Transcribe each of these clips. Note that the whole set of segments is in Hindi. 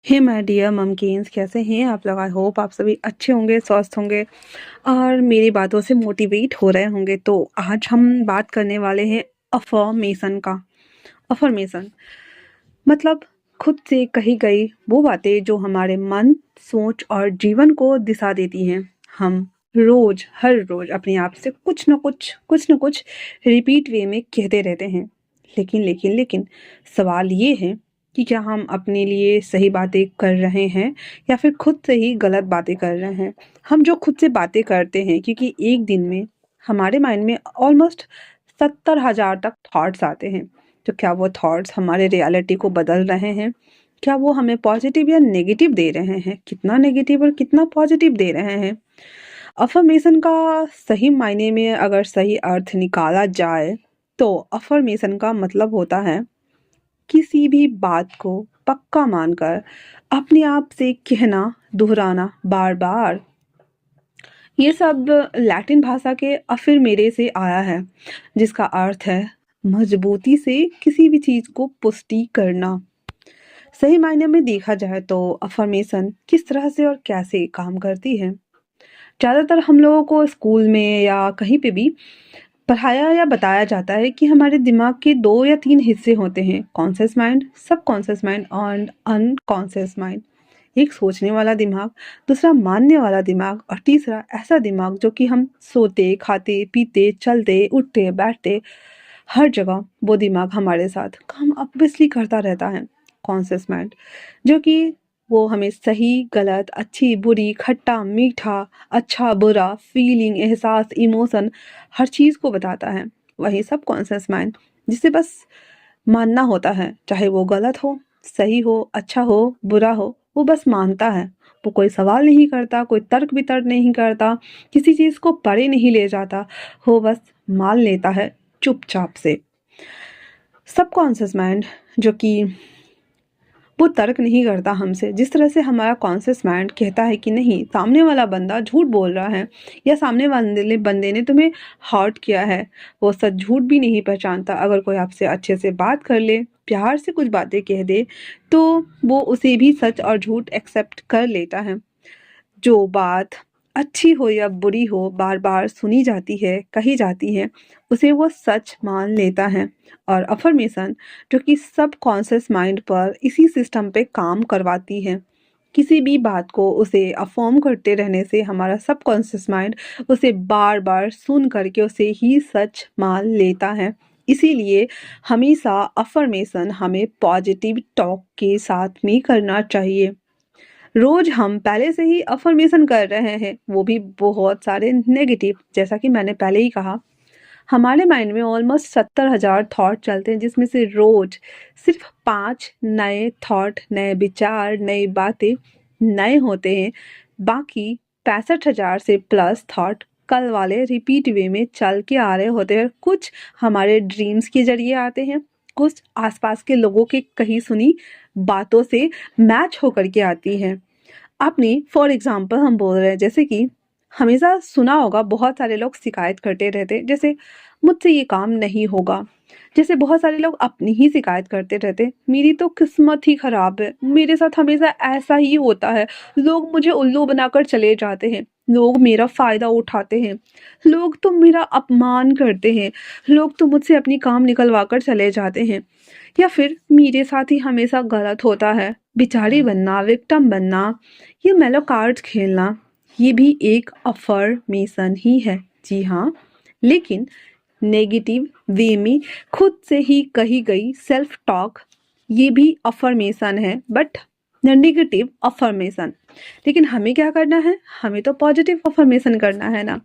हे माय डियर ममकीन्स, कैसे हैं आप लोग? आई होप आप सभी अच्छे होंगे, स्वस्थ होंगे और मेरी बातों से मोटिवेट हो रहे होंगे। तो आज हम बात करने वाले हैं अफर्मेशन का। अफर्मेशन मतलब खुद से कही गई वो बातें जो हमारे मन, सोच और जीवन को दिशा देती हैं। हम रोज हर रोज अपने आप से कुछ न कुछ रिपीट वे में कहते रहते हैं। लेकिन सवाल ये है कि क्या हम अपने लिए सही बातें कर रहे हैं या फिर खुद से ही गलत बातें कर रहे हैं। हम जो खुद से बातें करते हैं, क्योंकि एक दिन में हमारे माइंड में ऑलमोस्ट 70,000 तक थॉट्स आते हैं। तो क्या वो थॉट्स हमारे रियलिटी को बदल रहे हैं? क्या वो हमें पॉजिटिव या नेगेटिव दे रहे हैं? कितना नेगेटिव और कितना पॉजिटिव दे रहे हैं? अफर्मेशन का सही मायने में अगर सही अर्थ निकाला जाए तो अफर्मेशन का मतलब होता है किसी भी बात को पक्का मानकर अपने आप से कहना, दोहराना बार बार। ये सब लैटिन भाषा के अफर्मेरे से आया है, जिसका अर्थ है मजबूती से किसी भी चीज को पुष्टि करना। सही मायने में देखा जाए तो अफर्मेशन किस तरह से और कैसे काम करती है। ज्यादातर हम लोगों को स्कूल में या कहीं पे भी पढ़ाया या बताया जाता है कि हमारे दिमाग के 2 या 3 हिस्से होते हैं, कॉन्शियस माइंड, सबकॉन्शियस माइंड और अनकॉन्शियस माइंड। एक सोचने वाला दिमाग, दूसरा मानने वाला दिमाग और तीसरा ऐसा दिमाग जो कि हम सोते, खाते, पीते, चलते, उठते, बैठते हर जगह वो दिमाग हमारे साथ काम ऑब्वियसली करता रहता है, कॉन्शियस माइंड, जो कि वो हमें सही, गलत, अच्छी, बुरी, खट्टा, मीठा, अच्छा, बुरा, फीलिंग, एहसास, इमोशन हर चीज़ को बताता है। वही सब कॉन्शियस माइंड जिसे बस मानना होता है, चाहे वो गलत हो, सही हो, अच्छा हो, बुरा हो, वो बस मानता है। वो कोई सवाल नहीं करता, कोई तर्क वितर्क नहीं करता, किसी चीज़ को परे नहीं ले जाता, वो बस मान लेता है चुपचाप से। सबकॉन्शियस माइंड जो कि वो तर्क नहीं करता हमसे, जिस तरह से हमारा कॉन्शियस माइंड कहता है कि नहीं, सामने वाला बंदा झूठ बोल रहा है या सामने वाले बंदे ने तुम्हें हर्ट किया है। वो सच झूठ भी नहीं पहचानता। अगर कोई आपसे अच्छे से बात कर ले, प्यार से कुछ बातें कह दे, तो वो उसे भी सच और झूठ एक्सेप्ट कर लेता है। जो बात अच्छी हो या बुरी हो, बार बार सुनी जाती है, कही जाती है, उसे वो सच मान लेता है। और अफर्मेशन जो कि सब कॉन्शियस माइंड पर इसी सिस्टम पे काम करवाती है। किसी भी बात को उसे अफर्म करते रहने से हमारा सब कॉन्शियस माइंड उसे बार बार सुन करके उसे ही सच मान लेता है। इसीलिए हमेशा अफर्मेशन हमें पॉजिटिव टॉक के साथ में करना चाहिए। रोज हम पहले से ही अफर्मेशन कर रहे हैं, वो भी बहुत सारे नेगेटिव। जैसा कि मैंने पहले ही कहा, हमारे माइंड में ऑलमोस्ट 70,000 थॉट चलते हैं, जिसमें से रोज सिर्फ 5 नए थॉट, नए विचार, नई बातें नए होते हैं। बाकी 65,000 से प्लस थॉट कल वाले रिपीट वे में चल के आ रहे होते हैं। कुछ हमारे ड्रीम्स के जरिए आते हैं, कुछ आसपास के लोगों की कही सुनी बातों से मैच होकर के आती हैं। आपने फॉर एग्जाम्पल हम बोल रहे हैं, जैसे कि हमेशा सुना होगा, बहुत सारे लोग शिकायत करते रहते हैं, जैसे मुझसे ये काम नहीं होगा। जैसे बहुत सारे लोग अपनी ही शिकायत करते रहते हैं, मेरी तो किस्मत ही खराब है, मेरे साथ हमेशा ऐसा ही होता है, लोग मुझे उल्लू बनाकर चले जाते हैं, लोग मेरा फायदा उठाते हैं, लोग तो मेरा अपमान करते हैं, लोग तो मुझसे अपनी काम निकलवा कर चले जाते हैं, या फिर मेरे साथ ही हमेशा गलत होता है। बिचारी बनना, विक्टिम बनना, ये मेलो कार्ड्स खेलना, ये भी एक अफर्मेशन ही है। जी हाँ, लेकिन नेगेटिव वे में खुद से ही कही गई सेल्फ टॉक, ये भी अफर्मेशन है, बट नेगेटिव अफर्मेशन। लेकिन हमें क्या करना है? हमें तो पॉजिटिव अफर्मेशन करना है ना।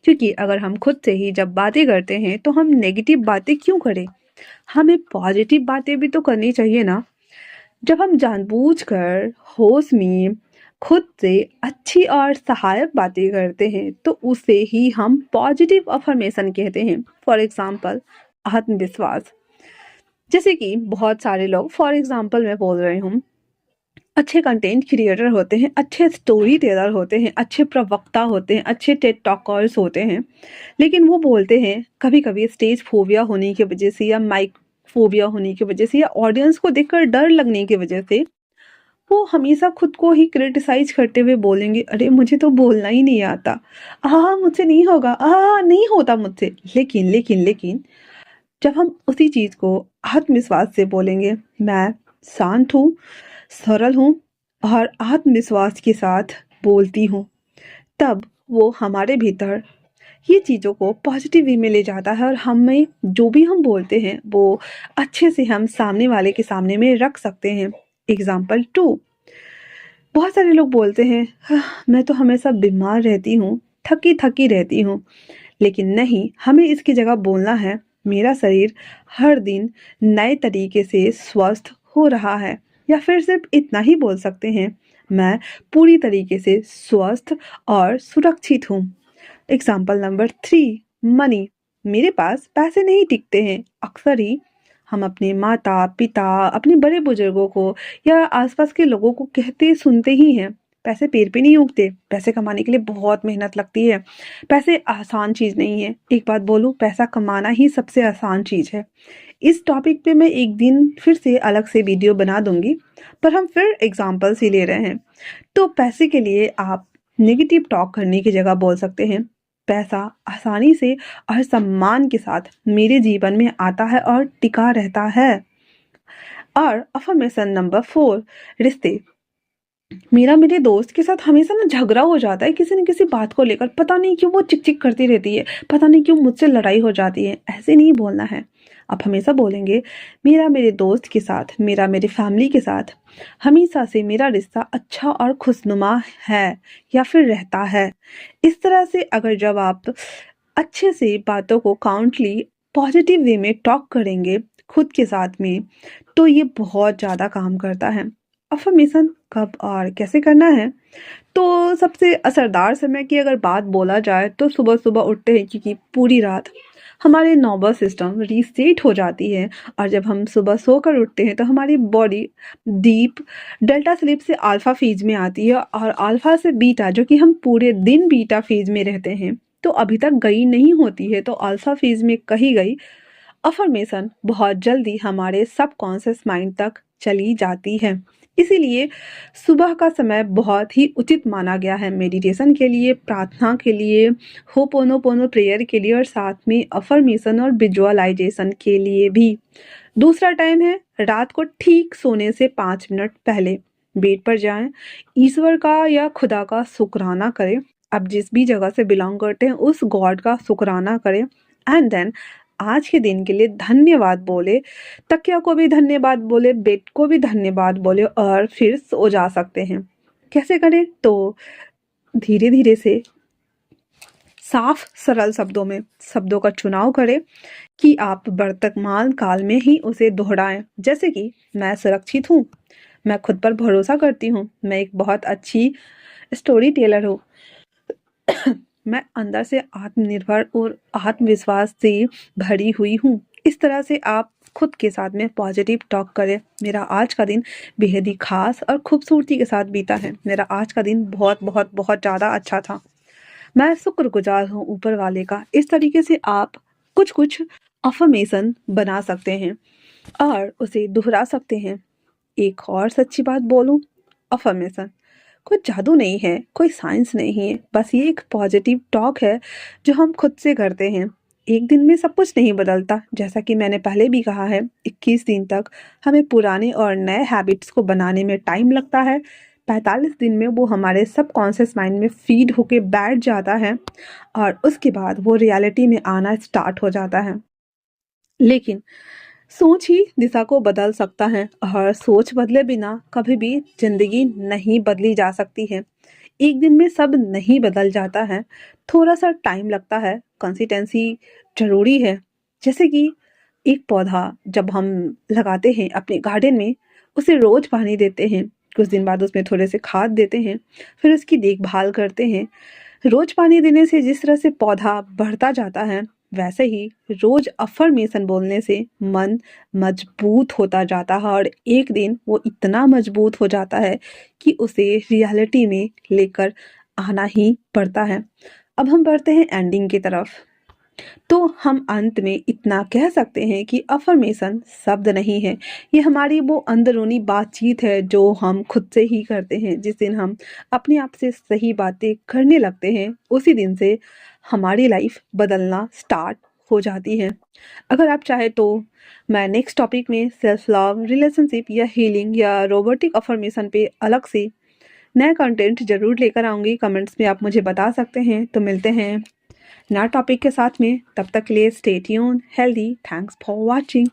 क्योंकि अगर हम खुद से ही जब बातें करते हैं तो हम नेगेटिव बातें क्यों करें? हमें पॉजिटिव बातें भी तो करनी चाहिए ना। जब हम जानबूझकर होश में खुद से अच्छी और सहायक बातें करते हैं तो उसे ही हम पॉजिटिव अफर्मेशन कहते हैं। फॉर एग्जाम्पल, आत्मविश्वास। जैसे कि बहुत सारे लोग, फॉर एग्जाम्पल मैं बोल रही हूँ, अच्छे कंटेंट क्रिएटर होते हैं, अच्छे स्टोरी टेलर होते हैं, अच्छे प्रवक्ता होते हैं, अच्छे टेड टॉकर्स होते हैं, लेकिन वो बोलते हैं कभी कभी स्टेज फोबिया होने की वजह से या माइक फोबिया होने की वजह से या ऑडियंस को देखकर डर लगने की वजह से वो हमेशा खुद को ही क्रिटिसाइज करते हुए बोलेंगे, अरे मुझे तो बोलना ही नहीं आता, मुझसे नहीं होगा, नहीं होता मुझसे। लेकिन लेकिन लेकिन जब हम उसी चीज को आत्मविश्वास से बोलेंगे, मैं शांत हूँ, सरल हूँ और आत्मविश्वास के साथ बोलती हूँ, तब वो हमारे भीतर ये चीज़ों को पॉजिटिव वे में ले जाता है और हमें जो भी हम बोलते हैं वो अच्छे से हम सामने वाले के सामने में रख सकते हैं। एग्जाम्पल टू, बहुत सारे लोग बोलते हैं, मैं तो हमेशा बीमार रहती हूँ, थकी थकी रहती हूँ। लेकिन नहीं, हमें इसकी जगह बोलना है, मेरा शरीर हर दिन नए तरीके से स्वस्थ हो रहा है। या फिर सिर्फ इतना ही बोल सकते हैं, मैं पूरी तरीके से स्वस्थ और सुरक्षित हूँ। Example number three, money. मेरे पास पैसे नहीं टिकते हैं। अक्सर ही हम अपने माता पिता, अपने बड़े बुजुर्गों को या आसपास के लोगों को कहते सुनते ही हैं, पैसे पेड़ पे नहीं उगते, पैसे कमाने के लिए बहुत मेहनत लगती है, पैसे आसान चीज नहीं है। एक बात बोलूं, पैसा कमाना ही सबसे आसान चीज है। इस टॉपिक पे मैं एक दिन फिर से अलग से वीडियो बना दूंगी, पर हम फिर एग्जाम्पल्स ही ले रहे हैं। तो पैसे के लिए आप नेगेटिव टॉक करने की जगह बोल सकते हैं, पैसा आसानी से और सम्मान के साथ मेरे जीवन में आता है और टिका रहता है। और अफर्मेशन नंबर फोर, रिश्ते। मेरा मेरे दोस्त के साथ हमेशा ना झगड़ा हो जाता है किसी न किसी बात को लेकर, पता नहीं क्यों वो चिक चिक करती रहती है, पता नहीं क्यों मुझसे लड़ाई हो जाती है। ऐसे नहीं बोलना है, आप हमेशा बोलेंगे, मेरा मेरे दोस्त के साथ, मेरा मेरे फैमिली के साथ हमेशा से मेरा रिश्ता अच्छा और खुशनुमा है या फिर रहता है। इस तरह से अगर जब आप अच्छे से बातों को काउंटली पॉजिटिव वे में टॉक करेंगे खुद के साथ में, तो ये बहुत ज़्यादा काम करता है। अफर्मेशन कब और कैसे करना है? तो सबसे असरदार समय की अगर बात बोला जाए तो सुबह सुबह उठते हैं, क्योंकि पूरी रात हमारे नर्वस सिस्टम रीसेट हो जाती है और जब हम सुबह सोकर उठते हैं तो हमारी बॉडी डीप डेल्टा स्लीप से अल्फा फेज में आती है और अल्फा से बीटा, जो कि हम पूरे दिन बीटा फेज में रहते हैं, तो अभी तक गई नहीं होती है, तो अल्फा फेज में कही गई अफर्मेशन बहुत जल्दी हमारे सबकॉन्शियस माइंड तक चली जाती है। इसीलिए सुबह का समय बहुत ही उचित माना गया है मेडिटेशन के लिए, प्रार्थना के लिए, होपोनोपोनो प्रेयर के लिए और साथ में अफर्मेशन और विजुअलाइजेशन के लिए भी। दूसरा टाइम है रात को ठीक सोने से 5 मिनट पहले बेड पर जाएं, ईश्वर का या खुदा का शुक्राना करें, आप जिस भी जगह से बिलोंग करते हैं उस गॉड का शुक्राना करें, एंड देन आज के दिन के लिए धन्यवाद बोले, तकिया को भी धन्यवाद बोले, बेड को भी धन्यवाद बोले और फिर सो जा सकते हैं। कैसे करें? तो धीरे धीरे से साफ सरल शब्दों में शब्दों का चुनाव करें कि आप वर्तमान काल में ही उसे दोहराएं। जैसे कि मैं सुरक्षित हूँ, मैं खुद पर भरोसा करती हूँ, मैं एक बहुत अच्छी स्टोरी टेलर हूँ, मैं अंदर से आत्मनिर्भर और आत्मविश्वास से भरी हुई हूँ। इस तरह से आप खुद के साथ में पॉजिटिव टॉक करें, मेरा आज का दिन बेहद ही खास और खूबसूरती के साथ बीता है, मेरा आज का दिन बहुत बहुत बहुत ज़्यादा अच्छा था, मैं शुक्रगुजार हूँ ऊपर वाले का। इस तरीके से आप कुछ कुछ अफर्मेशन बना सकते हैं और उसे दोहरा सकते हैं। एक और सच्ची बात बोलूं, अफर्मेशन कोई जादू नहीं है, कोई साइंस नहीं है, बस ये एक पॉजिटिव टॉक है जो हम खुद से करते हैं। एक दिन में सब कुछ नहीं बदलता, जैसा कि मैंने पहले भी कहा है, 21 दिन तक हमें पुराने और नए हैबिट्स को बनाने में टाइम लगता है। 45 दिन में वो हमारे सबकॉन्शियस माइंड में फीड होके बैठ जाता है और उसके बाद वो रियलिटी में आना स्टार्ट हो जाता है। लेकिन सोच ही दिशा को बदल सकता है और सोच बदले बिना कभी भी जिंदगी नहीं बदली जा सकती है। एक दिन में सब नहीं बदल जाता है, थोड़ा सा टाइम लगता है, कंसिस्टेंसी जरूरी है। जैसे कि एक पौधा जब हम लगाते हैं अपने गार्डन में, उसे रोज पानी देते हैं, कुछ दिन बाद उसमें थोड़े से खाद देते हैं, फिर उसकी देखभाल करते हैं। रोज पानी देने से जिस तरह से पौधा बढ़ता जाता है, वैसे ही रोज अफर्मेशन बोलने से मन मजबूत होता जाता है और एक दिन वो इतना मजबूत हो जाता है कि उसे रियलिटी में लेकर आना ही पड़ता है। अब हम बढ़ते हैं एंडिंग की तरफ। तो हम अंत में इतना कह सकते हैं कि अफर्मेशन शब्द नहीं है, ये हमारी वो अंदरूनी बातचीत है जो हम खुद से ही करते हैं। जिस दिन हम अपने आप से सही बातें करने लगते हैं, उसी दिन से हमारी लाइफ बदलना स्टार्ट हो जाती है। अगर आप चाहे तो मैं नेक्स्ट टॉपिक में सेल्फ लव, रिलेशनशिप या हीलिंग या रोबोटिक अफर्मेशन पे अलग से नया कंटेंट जरूर लेकर आऊँगी। कमेंट्स में आप मुझे बता सकते हैं। तो मिलते हैं नया टॉपिक के साथ में, तब तक के लिए stay tune, healthy, thanks for watching.